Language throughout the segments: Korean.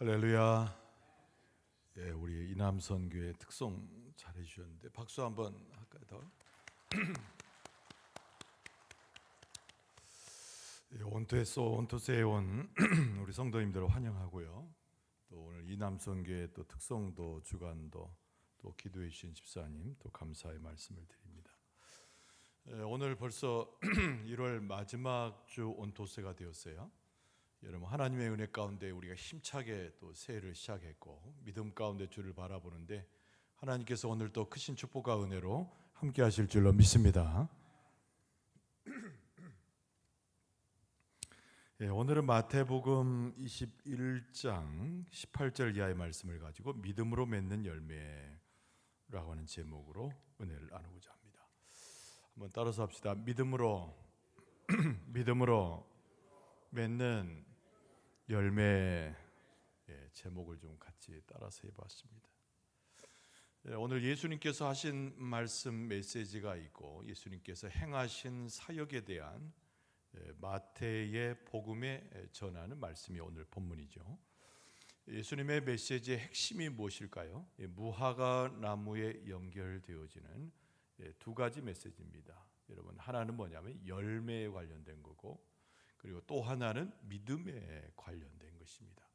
할렐루야. 예, 우리 이남선교회 특송 잘해 주셨는데 박수 한번 할까요? 더? 예, 온토세에 온 우리 성도님들을 환영하고요. 또 오늘 이남선교회 또 특송도 주간도 또 기도해 주신 집사님 또 감사의 말씀을 드립니다. 예, 오늘 벌써 1월 마지막 주 온토세가 되었어요. 여러분, 하나님의 은혜 가운데 우리가 힘차게 또 새해를 시작했고 믿음 가운데 주를 바라보는데 하나님께서 오늘 또 크신 축복과 은혜로 함께 하실 줄로 믿습니다. 예, 오늘은 마태복음 21장 18절 이하의 말씀을 가지고 믿음으로 맺는 열매라고 하는 제목으로 은혜를 나누고자 합니다. 한번 따라서 합시다. 믿음으로 맺는 열매. 제목을 좀 같이 따라서 해봤습니다. 오늘 예수님께서 하신 말씀 메시지가 있고 예수님께서 행하신 사역에 대한 마태의 복음에 전하는 말씀이 오늘 본문이죠. 예수님의 메시지의 핵심이 무엇일까요? 무화과 나무에 연결되어지는 두 가지 메시지입니다. 여러분, 하나는 뭐냐면 열매에 관련된 거고, 그리고 또 하나는 믿음에 관련된 것입니다.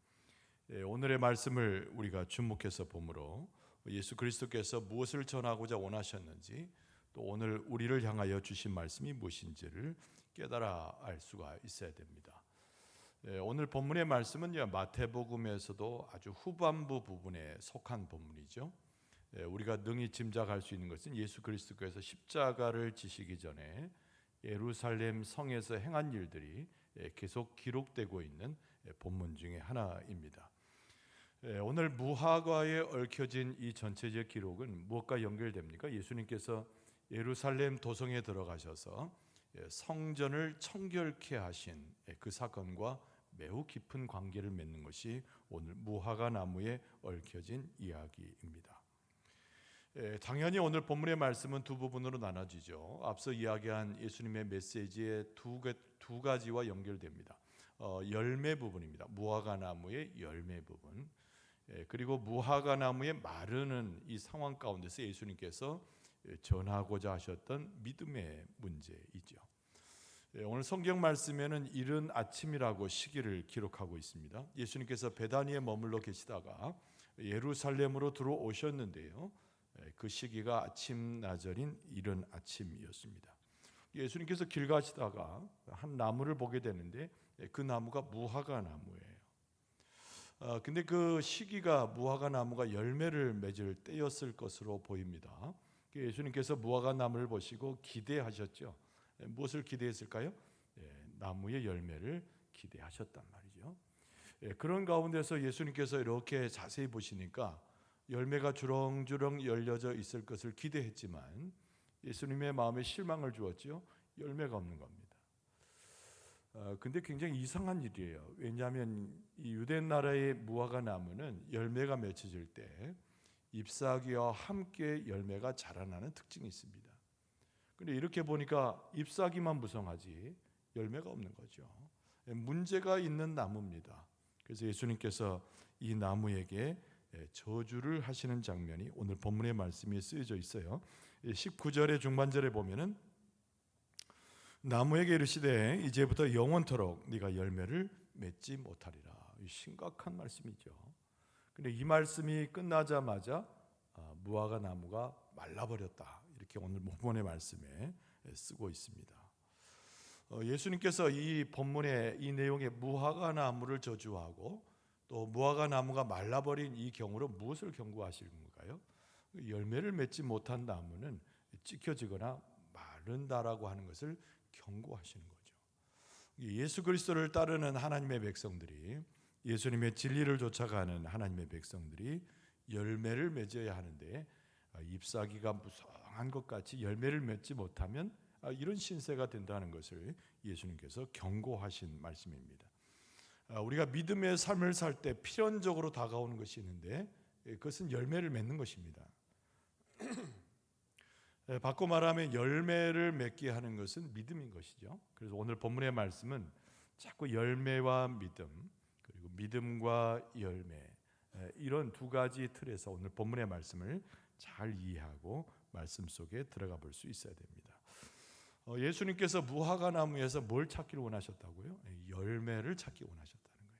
오늘의 말씀을 우리가 주목해서 보므로 예수 그리스도께서 무엇을 전하고자 원하셨는지, 또 오늘 우리를 향하여 주신 말씀이 무엇인지를 깨달아 알 수가 있어야 됩니다. 오늘 본문의 말씀은 마태복음에서도 아주 후반부 부분에 속한 본문이죠. 우리가 능히 짐작할 수 있는 것은 예수 그리스도께서 십자가를 지시기 전에 예루살렘 성에서 행한 일들이 계속 기록되고 있는 본문 중에 하나입니다. 오늘 무화과에 얽혀진 이 전체적 기록은 무엇과 연결됩니까? 예수님께서 예루살렘 도성에 들어가셔서 성전을 청결케 하신 그 사건과 매우 깊은 관계를 맺는 것이 오늘 무화과 나무에 얽혀진 이야기입니다. 당연히 오늘 본문의 말씀은 두 부분으로 나눠지죠. 앞서 이야기한 예수님의 메시지의 두 가지와 연결됩니다. 열매 부분입니다. 무화과 나무의 열매 부분, 그리고 무화과 나무의 마르는 이 상황 가운데서 예수님께서 전하고자 하셨던 믿음의 문제이죠. 오늘 성경 말씀에는 이른 아침이라고 시기를 기록하고 있습니다. 예수님께서 베다니에 머물러 계시다가 예루살렘으로 들어오셨는데요, 그 시기가 아침 나절인 이른 아침이었습니다. 예수님께서 길 가시다가 한 나무를 보게 되는데 그 나무가 무화과 나무예요. 근데 그 시기가 무화과 나무가 열매를 맺을 때였을 것으로 보입니다. 예수님께서 무화과 나무를 보시고 기대하셨죠. 무엇을 기대했을까요? 나무의 열매를 기대하셨단 말이죠. 그런 가운데서 예수님께서 이렇게 자세히 보시니까 열매가 주렁주렁 열려져 있을 것을 기대했지만 예수님의 마음에 실망을 주었죠. 열매가 없는 겁니다. 근데 굉장히 이상한 일이에요. 왜냐하면 이 유대 나라의 무화과 나무는 열매가 맺혀질 때 잎사귀와 함께 열매가 자라나는 특징이 있습니다. 근데 이렇게 보니까 잎사귀만 무성하지 열매가 없는 거죠. 문제가 있는 나무입니다. 그래서 예수님께서 이 나무에게 저주를 하시는 장면이 오늘 본문의 말씀에 쓰여져 있어요. 19절의 중반절에 보면은 나무에게 이르시되 이제부터 영원토록 네가 열매를 맺지 못하리라. 심각한 말씀이죠. 근데 이 말씀이 끝나자마자 무화과 나무가 말라버렸다, 이렇게 오늘 본문의 말씀에 쓰고 있습니다. 예수님께서 이 본문의 이 내용의 무화과 나무를 저주하고 또 무화과 나무가 말라버린 이 경우로 무엇을 경고하시는 건가요? 열매를 맺지 못한 나무는 찢겨지거나 마른다라고 하는 것을 경고하시는 거죠. 예수 그리스도를 따르는 하나님의 백성들이, 예수님의 진리를 쫓아가는 하나님의 백성들이 열매를 맺어야 하는데 잎사귀가 무성한 것 같이 열매를 맺지 못하면 이런 신세가 된다는 것을 예수님께서 경고하신 말씀입니다. 우리가 믿음의 삶을 살 때 필연적으로 다가오는 것이 있는데 그것은 열매를 맺는 것입니다. 바꿔 말하면 열매를 맺게 하는 것은 믿음인 것이죠. 그래서 오늘 본문의 말씀은 자꾸 열매와 믿음, 그리고 믿음과 열매, 이런 두 가지 틀에서 오늘 본문의 말씀을 잘 이해하고 말씀 속에 들어가 볼 수 있어야 됩니다. 예수님께서 무화과 나무에서 뭘 찾기를 원하셨다고요? 열매를 찾기 원하셨다는 거예요.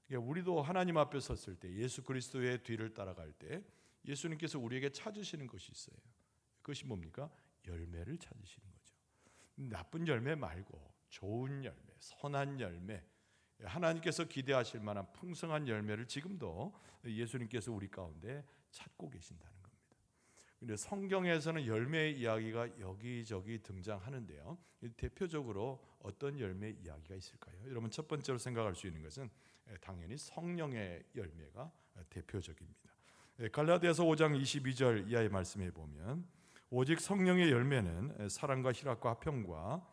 그러니까 우리도 하나님 앞에 섰을 때, 예수 그리스도의 뒤를 따라갈 때 예수님께서 우리에게 찾으시는 것이 있어요. 그것이 뭡니까? 열매를 찾으시는 거죠. 나쁜 열매 말고 좋은 열매, 선한 열매, 하나님께서 기대하실 만한 풍성한 열매를 지금도 예수님께서 우리 가운데 찾고 계신다는 겁니다. 근데 성경에서는 열매의 이야기가 여기저기 등장하는데요. 대표적으로 어떤 열매 이야기가 있을까요? 여러분, 첫 번째로 생각할 수 있는 것은 당연히 성령의 열매가 대표적입니다. 갈라디아서 5장 22절 이하의 말씀에 보면, 오직 성령의 열매는 사랑과 희락과 화평과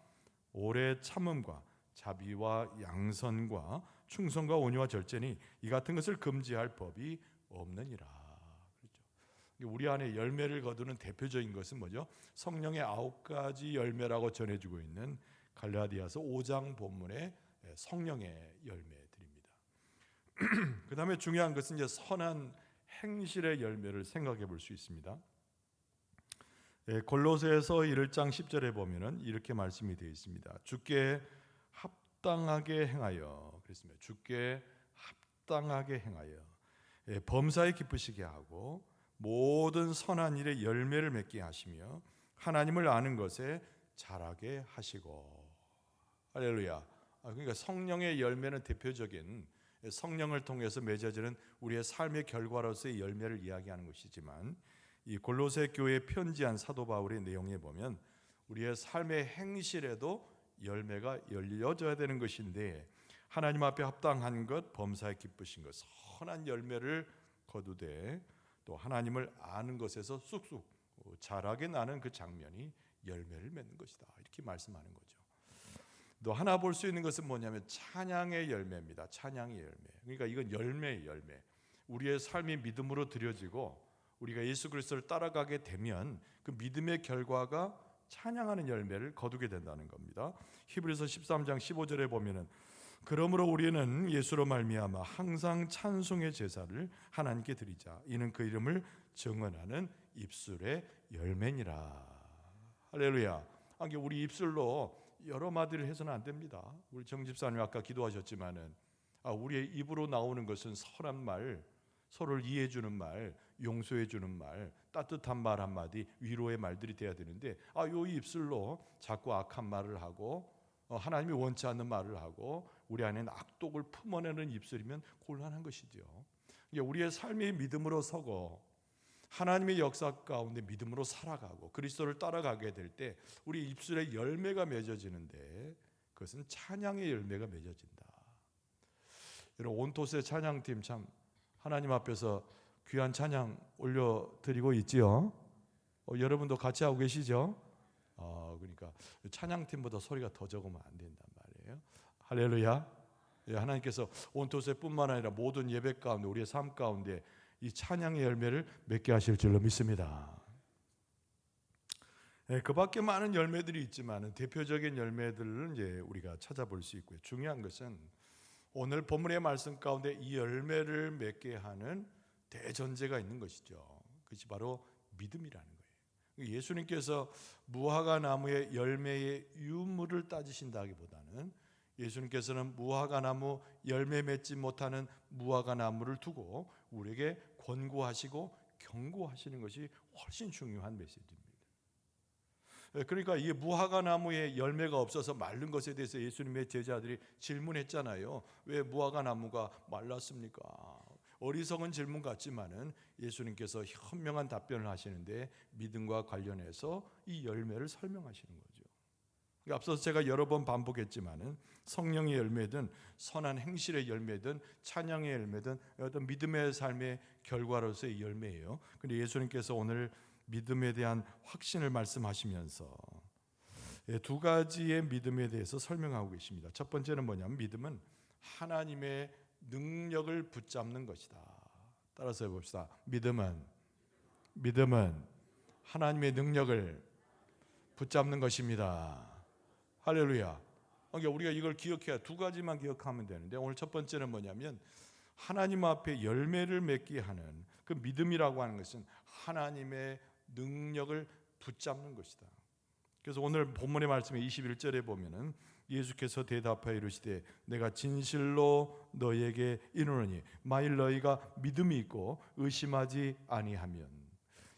오래 참음과 자비와 양선과 충성과 온유와 절제니 이 같은 것을 금지할 법이 없느니라. 그렇죠. 우리 안에 열매를 거두는 대표적인 것은 뭐죠? 성령의 9가지 열매라고 전해주고 있는 갈라디아서 5장 본문의 성령의 열매들입니다. 그 다음에 중요한 것은 이제 선한 행실의 열매를 생각해 볼 수 있습니다. 골로새서 1장 10절에 보면은 이렇게 말씀이 되어 있습니다. 주께 합당하게 행하여, 그랬습니다. 주께 합당하게 행하여 범사에 기쁘시게 하고 모든 선한 일에 열매를 맺게 하시며 하나님을 아는 것에 자라게 하시고. 할렐루야. 그러니까 성령의 열매는 대표적인 성령을 통해서 맺어지는 우리의 삶의 결과로서의 열매를 이야기하는 것이지만, 이 골로새 교회에 편지한 사도 바울의 내용에 보면 우리의 삶의 행실에도 열매가 열려져야 되는 것인데, 하나님 앞에 합당한 것, 범사에 기쁘신 것, 선한 열매를 거두되 또 하나님을 아는 것에서 쑥쑥 자라게 나는 그 장면이 열매를 맺는 것이다, 이렇게 말씀하는 거죠. 또 하나 볼 수 있는 것은 뭐냐면 찬양의 열매입니다. 찬양의 열매. 그러니까 이건 열매의 열매. 우리의 삶이 믿음으로 드려지고 우리가 예수 그리스도를 따라가게 되면 그 믿음의 결과가 찬양하는 열매를 거두게 된다는 겁니다. 히브리서 13장 15절에 보면은, 그러므로 우리는 예수로 말미암아 항상 찬송의 제사를 하나님께 드리자. 이는 그 이름을 증언하는 입술의 열매니라. 할렐루야. 우리 입술로 여러 마디를 해서는 안 됩니다. 우리 정 집사님 아까 기도하셨지만은, 우리의 입으로 나오는 것은 선한 말, 서로를 이해해 주는 말, 용서해 주는 말, 따뜻한 말 한마디, 위로의 말들이 돼야 되는데, 요 입술로 자꾸 악한 말을 하고 하나님이 원치 않는 말을 하고 우리 안에는 악독을 품어내는 입술이면 곤란한 것이죠. 우리의 삶이 믿음으로 서고 하나님의 역사 가운데 믿음으로 살아가고 그리스도를 따라가게 될 때 우리 입술에 열매가 맺어지는데, 그것은 찬양의 열매가 맺어진다. 여러분, 온토스의 찬양팀 참 하나님 앞에서 귀한 찬양 올려드리고 있지요. 여러분도 같이 하고 계시죠? 그러니까 찬양팀보다 소리가 더 적으면 안 된단 말이에요. 할렐루야. 하나님께서 온토스의 뿐만 아니라 모든 예배 가운데, 우리의 삶 가운데 이 찬양의 열매를 맺게 하실 줄로 믿습니다. 그 밖에 많은 열매들이 있지만 대표적인 열매들을 이제 우리가 찾아볼 수 있고요. 중요한 것은 오늘 본문의 말씀 가운데 이 열매를 맺게 하는 대전제가 있는 것이죠. 그것이 바로 믿음이라는 거예요. 예수님께서 무화과 나무의 열매의 유무를 따지신다기보다는 예수님께서는 무화과 나무 열매 맺지 못하는 무화과 나무를 두고 우리에게 권고하시고 경고하시는 것이 훨씬 중요한 메시지입니다. 그러니까 이 무화과 나무에 열매가 없어서 마른 것에 대해서 예수님의 제자들이 질문했잖아요. 왜 무화과 나무가 말랐습니까? 어리석은 질문 같지만은 예수님께서 현명한 답변을 하시는데 믿음과 관련해서 이 열매를 설명하시는 거죠. 앞서서 제가 여러 번 반복했지만은 성령의 열매든 선한 행실의 열매든 찬양의 열매든 어떤 믿음의 삶의 결과로서의 열매예요. 그런데 예수님께서 오늘 믿음에 대한 확신을 말씀하시면서 두 가지의 믿음에 대해서 설명하고 계십니다. 첫 번째는 뭐냐면 믿음은 하나님의 능력을 붙잡는 것이다. 따라서 해봅시다. 믿음은 하나님의 능력을 붙잡는 것입니다. 할렐루야. 그러니까 우리가 이걸 기억해야 두 가지만 기억하면 되는데, 오늘 첫 번째는 뭐냐면 하나님 앞에 열매를 맺게 하는 그 믿음이라고 하는 것은 하나님의 능력을 붙잡는 것이다. 그래서 오늘 본문의 말씀에 21절에 보면은 예수께서 대답하여 이르시되 내가 진실로 너희에게 이르노니 만일 너희가 믿음이 있고 의심하지 아니하면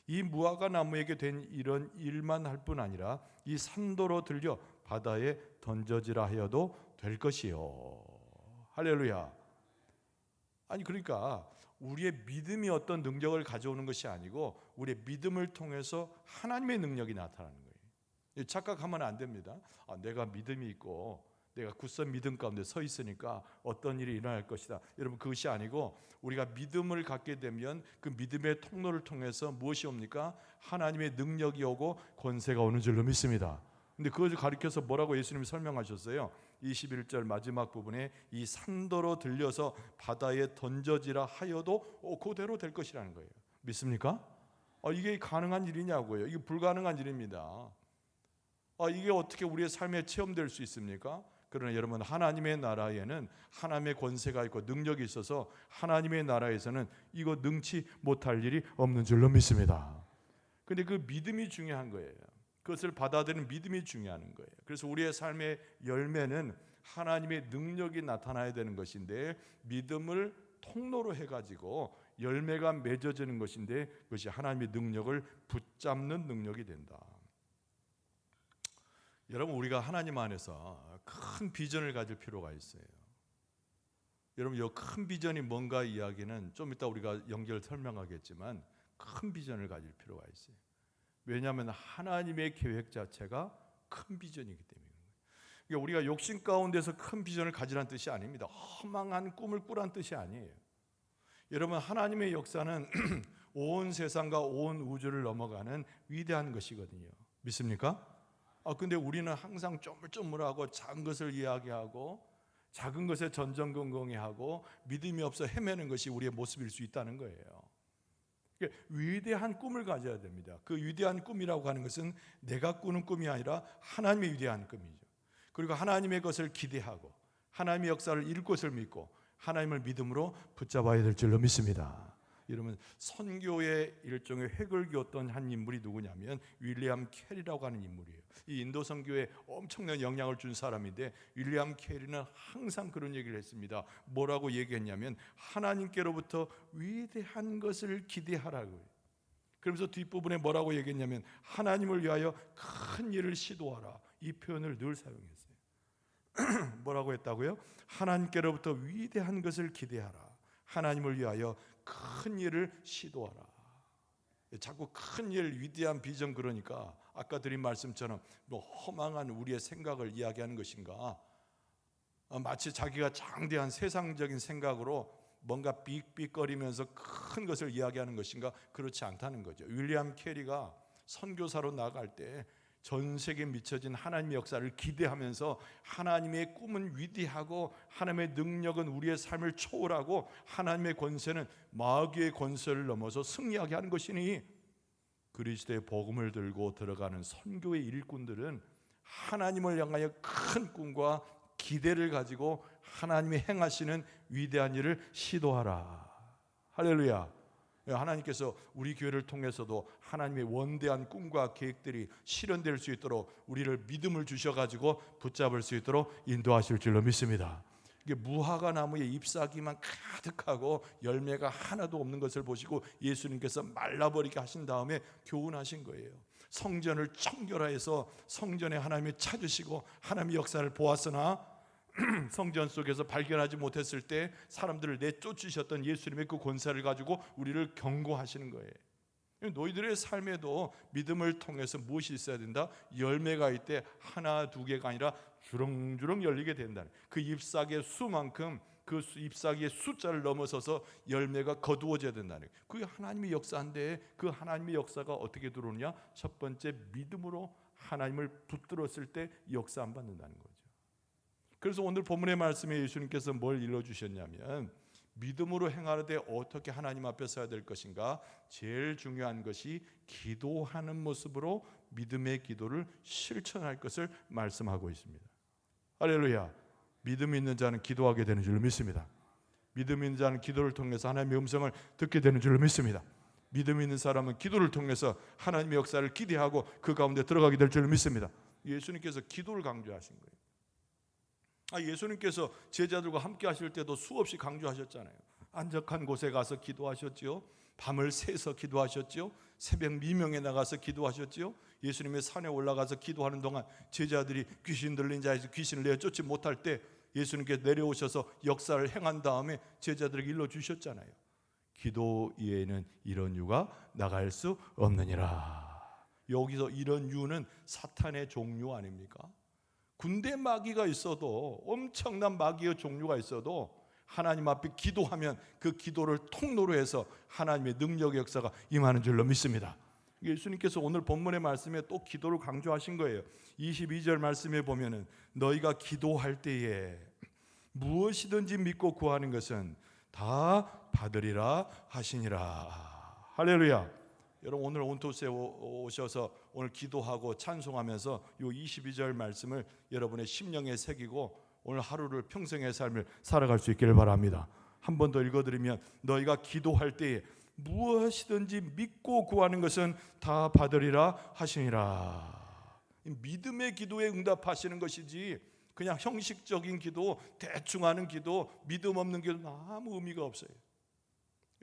이 무화과 나무에게 된 이런 일만 할 뿐 아니라 이 산도로 들려 바다에 던져지라 하여도 될 것이요. 할렐루야. 아니 그러니까 우리의 믿음이 어떤 능력을 가져오는 것이 아니고 우리의 믿음을 통해서 하나님의 능력이 나타나는 거예요. 착각하면 안 됩니다. 내가 믿음이 있고 내가 굳선 믿음 가운데 서 있으니까 어떤 일이 일어날 것이다. 여러분 그것이 아니고 우리가 믿음을 갖게 되면 그 믿음의 통로를 통해서 무엇이 옵니까? 하나님의 능력이 오고 권세가 오는 줄로 믿습니다. 근데 그것을 가리켜서 뭐라고 예수님이 설명하셨어요? 21절 마지막 부분에 이 산도로 들려서 바다에 던져지라 하여도 그대로 될 것이라는 거예요. 믿습니까? 이게 가능한 일이냐고요. 이게 불가능한 일입니다. 이게 어떻게 우리의 삶에 체험될 수 있습니까? 그러나 여러분 하나님의 나라에는 하나님의 권세가 있고 능력이 있어서 하나님의 나라에서는 이거 능치 못할 일이 없는 줄로 믿습니다. 근데 그 믿음이 중요한 거예요. 그것을 받아들이는 믿음이 중요한 거예요. 그래서 우리의 삶의 열매는 하나님의 능력이 나타나야 되는 것인데 믿음을 통로로 해가지고 열매가 맺어지는 것인데 그것이 하나님의 능력을 붙잡는 능력이 된다. 여러분 우리가 하나님 안에서 큰 비전을 가질 필요가 있어요. 여러분 이 큰 비전이 뭔가 이야기는 좀 이따 우리가 연결 설명하겠지만 큰 비전을 가질 필요가 있어요. 왜냐하면 하나님의 계획 자체가 큰 비전이기 때문에. 그러니까 우리가 욕심 가운데서 큰 비전을 가지라는 뜻이 아닙니다. 허망한 꿈을 꾸란 뜻이 아니에요. 여러분 하나님의 역사는 온 세상과 온 우주를 넘어가는 위대한 것이거든요. 믿습니까? 근데 우리는 항상 쪼물쪼물하고 작은 것을 이야기하고 작은 것에 전전긍긍해하고 믿음이 없어 헤매는 것이 우리의 모습일 수 있다는 거예요. 위대한 꿈을 가져야 됩니다. 그 위대한 꿈이라고 하는 것은 내가 꾸는 꿈이 아니라 하나님의 위대한 꿈이죠. 그리고 하나님의 것을 기대하고 하나님의 역사를 이룰 것을 믿고 하나님을 믿음으로 붙잡아야 될 줄로 믿습니다. 여러분 선교의 일종의 획을 그었던 한 인물이 누구냐면 윌리엄 캐리라고 하는 인물이에요. 이 인도 선교에 엄청난 영향을 준 사람인데 윌리엄 캐리는 항상 그런 얘기를 했습니다. 뭐라고 얘기했냐면 하나님께로부터 위대한 것을 기대하라고요. 그러면서 뒷부분에 뭐라고 얘기했냐면 하나님을 위하여 큰 일을 시도하라. 이 표현을 늘 사용했어요. 뭐라고 했다고요? 하나님께로부터 위대한 것을 기대하라. 하나님을 위하여 큰 일을 시도하라. 자꾸 큰 일, 위대한 비전 그러니까 아까 드린 말씀처럼 뭐 허망한 우리의 생각을 이야기하는 것인가? 마치 자기가 장대한 세상적인 생각으로 뭔가 삑삑거리면서 큰 것을 이야기하는 것인가? 그렇지 않다는 거죠. 윌리엄 캐리가 선교사로 나갈 때 전 세계에 미쳐진 하나님의 역사를 기대하면서 하나님의 꿈은 위대하고 하나님의 능력은 우리의 삶을 초월하고 하나님의 권세는 마귀의 권세를 넘어서 승리하게 하는 것이니 그리스도의 복음을 들고 들어가는 선교의 일꾼들은 하나님을 향하여 큰 꿈과 기대를 가지고 하나님이 행하시는 위대한 일을 시도하라. 할렐루야. 하나님께서 우리 교회를 통해서도 하나님의 원대한 꿈과 계획들이 실현될 수 있도록 우리를 믿음을 주셔가지고 붙잡을 수 있도록 인도하실 줄로 믿습니다. 이게 무화과 나무에 잎사귀만 가득하고 열매가 하나도 없는 것을 보시고 예수님께서 말라버리게 하신 다음에 교훈하신 거예요. 성전을 청결화해서 성전에 하나님이 찾으시고 하나님의 역사를 보았으나 성전 속에서 발견하지 못했을 때 사람들을 내쫓으셨던 예수님의 그 권세를 가지고 우리를 경고하시는 거예요. 너희들의 삶에도 믿음을 통해서 무엇이 있어야 된다? 열매가 있대 하나 두 개가 아니라 주렁주렁 열리게 된다는 그 잎사귀의 수만큼 그 잎사귀의 숫자를 넘어서서 열매가 거두어져야 된다는 거예요. 그게 하나님의 역사인데 그 하나님의 역사가 어떻게 들어오느냐? 첫 번째 믿음으로 하나님을 붙들었을 때 역사 안 받는다는 거죠. 그래서 오늘 본문의 말씀에 예수님께서 뭘 일러주셨냐면 믿음으로 행하되 어떻게 하나님 앞에 서야 될 것인가? 제일 중요한 것이 기도하는 모습으로 믿음의 기도를 실천할 것을 말씀하고 있습니다. 할렐루야. 믿음 있는 자는 기도하게 되는 줄로 믿습니다. 믿음 있는 자는 기도를 통해서 하나님의 음성을 듣게 되는 줄로 믿습니다. 믿음 있는 사람은 기도를 통해서 하나님의 역사를 기대하고 그 가운데 들어가게 될 줄로 믿습니다. 예수님께서 기도를 강조하신 거예요. 예수님께서 제자들과 함께 하실 때도 수없이 강조하셨잖아요. 안적한 곳에 가서 기도하셨지요. 밤을 새서 기도하셨지요. 새벽 미명에 나가서 기도하셨지요. 예수님의 산에 올라가서 기도하는 동안 제자들이 귀신 들린 자에서 귀신을 내어 쫓지 못할 때 예수님께서 내려오셔서 역사를 행한 다음에 제자들에게 일러주셨잖아요. 기도 이에는 이런 유가 나갈 수 없느니라. 여기서 이런 유는 사탄의 종류 아닙니까? 군대 마귀가 있어도, 엄청난 마귀의 종류가 있어도 하나님 앞에 기도하면 그 기도를 통로로 해서 하나님의 능력의 역사가 임하는 줄로 믿습니다. 예수님께서 오늘 본문의 말씀에 또 기도를 강조하신 거예요. 22절 말씀에 보면은 너희가 기도할 때에 무엇이든지 믿고 구하는 것은 다 받으리라 하시니라. 할렐루야. 여러분 오늘 온토스에 오셔서 오늘 기도하고 찬송하면서 이 22절 말씀을 여러분의 심령에 새기고 오늘 하루를 평생의 삶을 살아갈 수 있기를 바랍니다. 한 번 더 읽어드리면 너희가 기도할 때에 무엇이든지 믿고 구하는 것은 다 받으리라 하시니라. 믿음의 기도에 응답하시는 것이지 그냥 형식적인 기도, 대충 하는 기도, 믿음 없는 기도는 아무 의미가 없어요.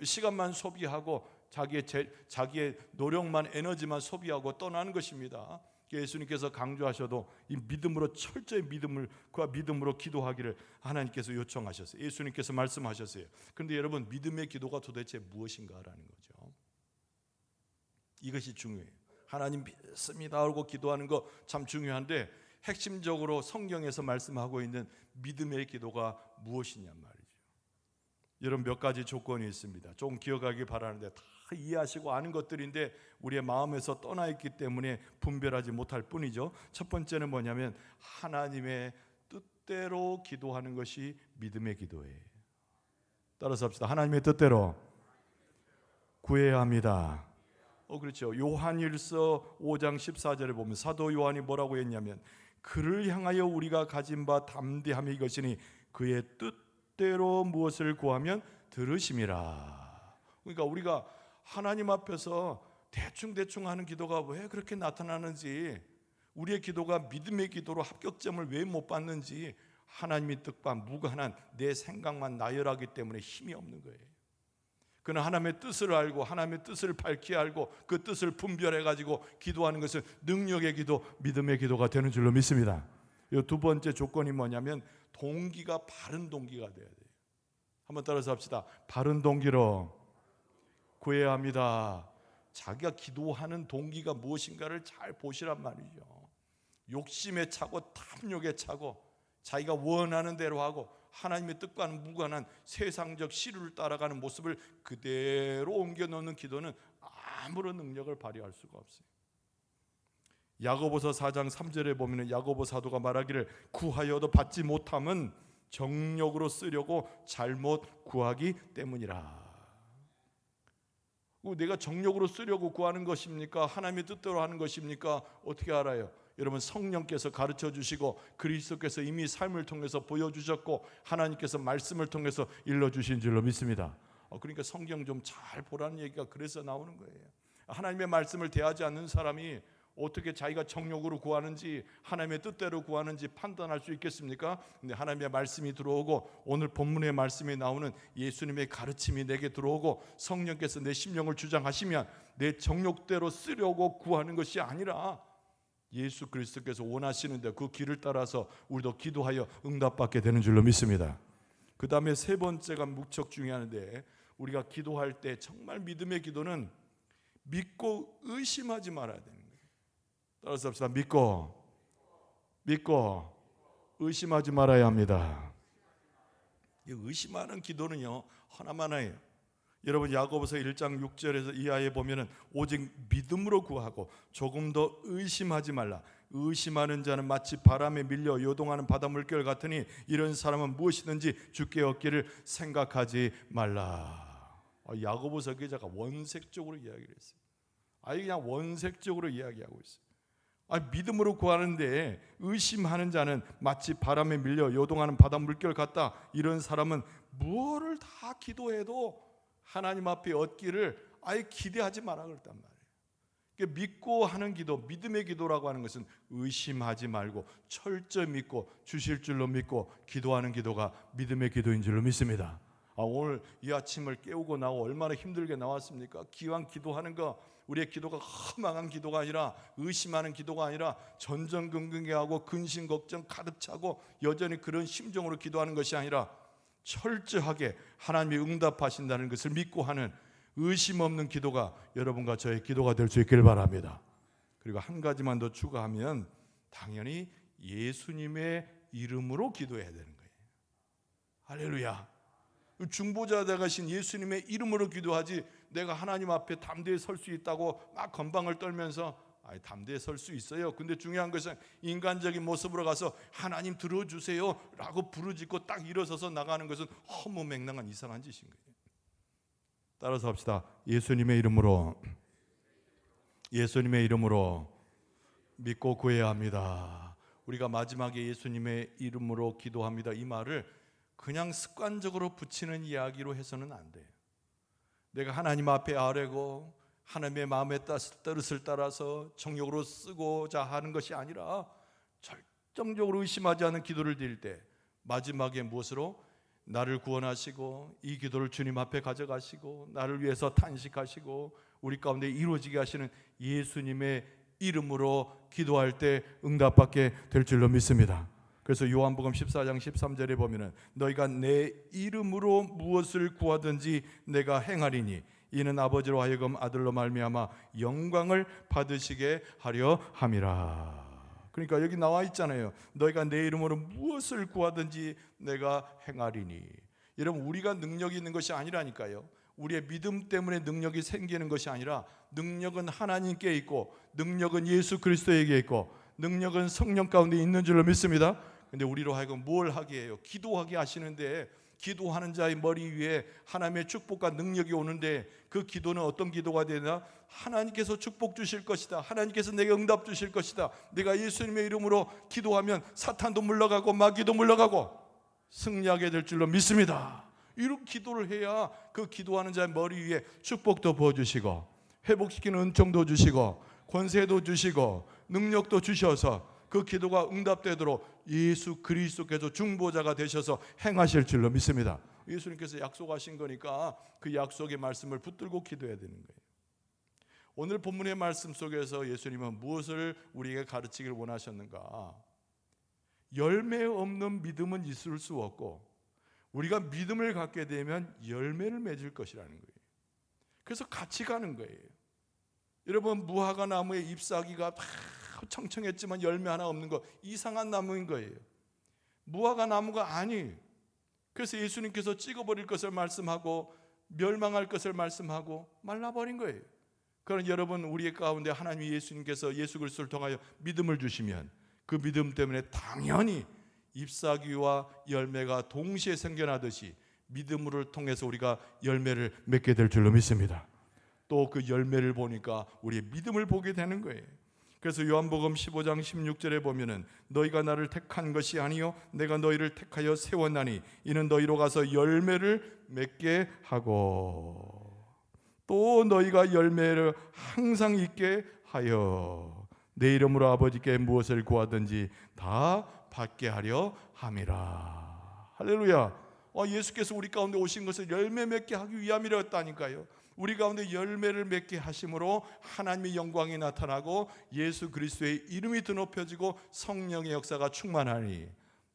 시간만 소비하고 자기의 노력만, 에너지만 소비하고 떠나는 것입니다. 예수님께서 강조하셔도 이 믿음으로, 철저히 믿음으로 기도하기를 하나님께서 요청하셨어요. 예수님께서 말씀하셨어요. 그런데 여러분, 믿음의 기도가 도대체 무엇인가라는 거죠. 이것이 중요해요. 하나님 믿습니다 하고 기도하는 거 참 중요한데, 핵심적으로 성경에서 말씀하고 있는 믿음의 기도가 무엇이냐 말이죠. 여러분, 몇 가지 조건이 있습니다. 좀 기억하기 바라는데 다 이해하시고 아는 것들인데 우리의 마음에서 떠나 있기 때문에 분별하지 못할 뿐이죠. 첫 번째는 뭐냐면 하나님의 뜻대로 기도하는 것이 믿음의 기도예요. 따라서 합시다. 하나님의 뜻대로 구해야 합니다. 그렇죠. 요한일서 5장 14절에 보면 사도 요한이 뭐라고 했냐면 그를 향하여 우리가 가진 바 담대함이 이것이니 그의 뜻대로 무엇을 구하면 들으심이라. 그러니까 우리가 하나님 앞에서 대충 하는 기도가 왜 그렇게 나타나는지, 우리의 기도가 믿음의 기도로 합격점을 왜 못 받는지, 하나님의 뜻과 무관한 내 생각만 나열하기 때문에 힘이 없는 거예요. 그는 하나님의 뜻을 알고 하나님의 뜻을 밝히 알고 그 뜻을 분별해가지고 기도하는 것은 능력의 기도, 믿음의 기도가 되는 줄로 믿습니다. 이 두 번째 조건이 뭐냐면 동기가 바른 동기가 돼야 돼요. 한번 따라서 합시다. 바른 동기로 구해야 합니다. 자기가 기도하는 동기가 무엇인가를 잘 보시란 말이죠. 욕심에 차고 탐욕에 차고 자기가 원하는 대로 하고 하나님의 뜻과는 무관한 세상적 시류를 따라가는 모습을 그대로 옮겨놓는 기도는 아무런 능력을 발휘할 수가 없어요. 야고보서 4장 3절에 보면 야고보 사도가 말하기를 구하여도 받지 못함은 정욕으로 쓰려고 잘못 구하기 때문이라. 내가 정욕으로 쓰려고 구하는 것입니까? 하나님의 뜻대로 하는 것입니까? 어떻게 알아요? 여러분, 성령께서 가르쳐 주시고 그리스도께서 이미 삶을 통해서 보여주셨고 하나님께서 말씀을 통해서 일러주신 줄로 믿습니다. 그러니까 성경 좀 잘 보라는 얘기가 그래서 나오는 거예요. 하나님의 말씀을 대하지 않는 사람이 어떻게 자기가 정욕으로 구하는지 하나님의 뜻대로 구하는지 판단할 수 있겠습니까? 근데 하나님의 말씀이 들어오고 오늘 본문의 말씀이 나오는 예수님의 가르침이 내게 들어오고 성령께서 내 심령을 주장하시면 내 정욕대로 쓰려고 구하는 것이 아니라 예수 그리스도께서 원하시는데 그 길을 따라서 우리도 기도하여 응답받게 되는 줄로 믿습니다. 그 다음에 세 번째가 무척 중요한데, 우리가 기도할 때 정말 믿음의 기도는 믿고 의심하지 말아야 되는 거예요. 따라서 합시다. 믿고 의심하지 말아야 합니다. 이 의심하는 기도는요 하나만 해요. 여러분, 야고보서 1장 6절에서 이하에 보면은 오직 믿음으로 구하고 조금 더 의심하지 말라. 의심하는 자는 마치 바람에 밀려 요동하는 바다 물결 같으니 이런 사람은 무엇이든지 주께 얻기를 생각하지 말라. 야고보서 기자가 원색적으로 이야기를 했어요. 그냥 원색적으로 이야기하고 있어요. 믿음으로 구하는데 의심하는 자는 마치 바람에 밀려 요동하는 바다 물결 같다. 이런 사람은 무엇을 다 기도해도 하나님 앞에 얻기를 아예 기대하지 마라 그랬단 말이에요. 그러니까 믿고 하는 기도, 믿음의 기도라고 하는 것은 의심하지 말고 철저히 믿고 주실 줄로 믿고 기도하는 기도가 믿음의 기도인 줄로 믿습니다. 오늘 이 아침을 깨우고 나고 얼마나 힘들게 나왔습니까? 기왕 기도하는 거, 우리의 기도가 허망한 기도가 아니라, 의심하는 기도가 아니라 전전긍긍해하고 근심 걱정 가득 차고 여전히 그런 심정으로 기도하는 것이 아니라 철저하게 하나님이 응답하신다는 것을 믿고 하는 의심 없는 기도가 여러분과 저의 기도가 될 수 있길 바랍니다. 그리고 한 가지만 더 추가하면 당연히 예수님의 이름으로 기도해야 되는 거예요. 할렐루야. 중보자 되신 예수님의 이름으로 기도하지, 내가 하나님 앞에 담대히 설 수 있다고 막 건방을 떨면서 담대히 설 수 있어요. 근데 중요한 것은 인간적인 모습으로 가서 하나님 들어주세요 라고 부르짖고 딱 일어서서 나가는 것은 허무맹랑한 이상한 짓인 거예요. 따라서 합시다. 예수님의 이름으로 믿고 구해야 합니다. 우리가 마지막에 예수님의 이름으로 기도합니다, 이 말을 그냥 습관적으로 붙이는 이야기로 해서는 안 돼요. 내가 하나님 앞에 아뢰고 하나님의 마음의 뜻을 따라서 정욕으로 쓰고자 하는 것이 아니라 절정적으로 의심하지 않은 기도를 드릴 때 마지막에 무엇으로? 나를 구원하시고 이 기도를 주님 앞에 가져가시고 나를 위해서 탄식하시고 우리 가운데 이루어지게 하시는 예수님의 이름으로 기도할 때 응답받게 될 줄로 믿습니다. 그래서 요한복음 14장 13절에 보면은 너희가 내 이름으로 무엇을 구하든지 내가 행하리니 이는 아버지로 하여금 아들로 말미암아 영광을 받으시게 하려 함이라. 그러니까 여기 나와 있잖아요. 너희가 내 이름으로 무엇을 구하든지 내가 행하리니. 여러분, 우리가 능력이 있는 것이 아니라니까요. 우리의 믿음 때문에 능력이 생기는 것이 아니라 능력은 하나님께 있고 능력은 예수 그리스도에게 있고 능력은 성령 가운데 있는 줄로 믿습니다. 근데 우리로 하여금 뭘 하게 해요? 기도하게 하시는데, 기도하는 자의 머리 위에 하나님의 축복과 능력이 오는데 그 기도는 어떤 기도가 되나? 하나님께서 축복 주실 것이다, 하나님께서 내게 응답 주실 것이다, 내가 예수님의 이름으로 기도하면 사탄도 물러가고 마귀도 물러가고 승리하게 될 줄로 믿습니다. 이런 기도를 해야 그 기도하는 자의 머리 위에 축복도 부어주시고 회복시키는 은총도 주시고 권세도 주시고 능력도 주셔서 그 기도가 응답되도록 예수 그리스도께서 중보자가 되셔서 행하실 줄로 믿습니다. 예수님께서 약속하신 거니까 그 약속의 말씀을 붙들고 기도해야 되는 거예요. 오늘 본문의 말씀 속에서 예수님은 무엇을 우리에게 가르치기를 원하셨는가? 열매 없는 믿음은 있을 수 없고 우리가 믿음을 갖게 되면 열매를 맺을 것이라는 거예요. 그래서 같이 가는 거예요. 여러분, 무화과 나무의 잎사귀가 청청했지만 열매 하나 없는 거 이상한 나무인 거예요. 무화과 나무가 아니에요. 그래서 예수님께서 찍어버릴 것을 말씀하고 멸망할 것을 말씀하고 말라버린 거예요. 그러나 여러분, 우리 가운데 하나님 예수님께서 예수 그리스도를 통하여 믿음을 주시면 그 믿음 때문에 당연히 잎사귀와 열매가 동시에 생겨나듯이 믿음을 통해서 우리가 열매를 맺게 될 줄로 믿습니다. 또 그 열매를 보니까 우리의 믿음을 보게 되는 거예요. 그래서 요한복음 15장 16절에 보면은 너희가 나를 택한 것이 아니요 내가 너희를 택하여 세웠나니 이는 너희로 가서 열매를 맺게 하고 또 너희가 열매를 항상 있게 하여 내 이름으로 아버지께 무엇을 구하든지 다 받게 하려 함이라. 할렐루야. 예수께서 우리 가운데 오신 것을 열매 맺게 하기 위함이었다니까요. 우리 가운데 열매를 맺게 하심으로 하나님의 영광이 나타나고 예수 그리스도의 이름이 드높여지고 성령의 역사가 충만하니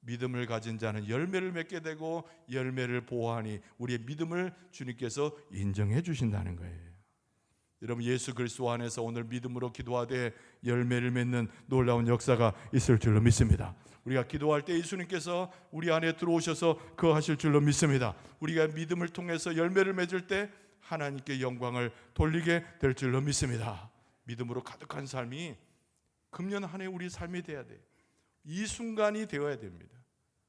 믿음을 가진 자는 열매를 맺게 되고 열매를 보호하니 우리의 믿음을 주님께서 인정해 주신다는 거예요. 여러분, 예수 그리스도 안에서 오늘 믿음으로 기도하되 열매를 맺는 놀라운 역사가 있을 줄로 믿습니다. 우리가 기도할 때 예수님께서 우리 안에 들어오셔서 거하실 줄로 믿습니다. 우리가 믿음을 통해서 열매를 맺을 때 하나님께 영광을 돌리게 될 줄로 믿습니다. 믿음으로 가득한 삶이 금년 한 해 우리 삶이 되어야 돼요. 이 순간이 되어야 됩니다.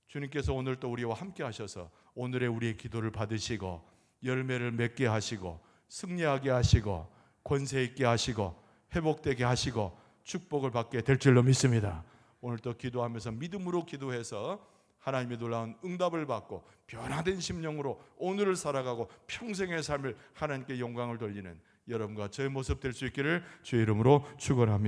주님께서 오늘 또 우리와 함께 하셔서 오늘의 우리의 기도를 받으시고 열매를 맺게 하시고 승리하게 하시고 권세 있게 하시고 회복되게 하시고 축복을 받게 될 줄로 믿습니다. 오늘 또 기도하면서 믿음으로 기도해서 하나님의 놀라운 응답을 받고 변화된 심령으로 오늘을 살아가고 평생의 삶을 하나님께 영광을 돌리는 여러분과 저의 모습 될 수 있기를 주의 이름으로 축원합니다.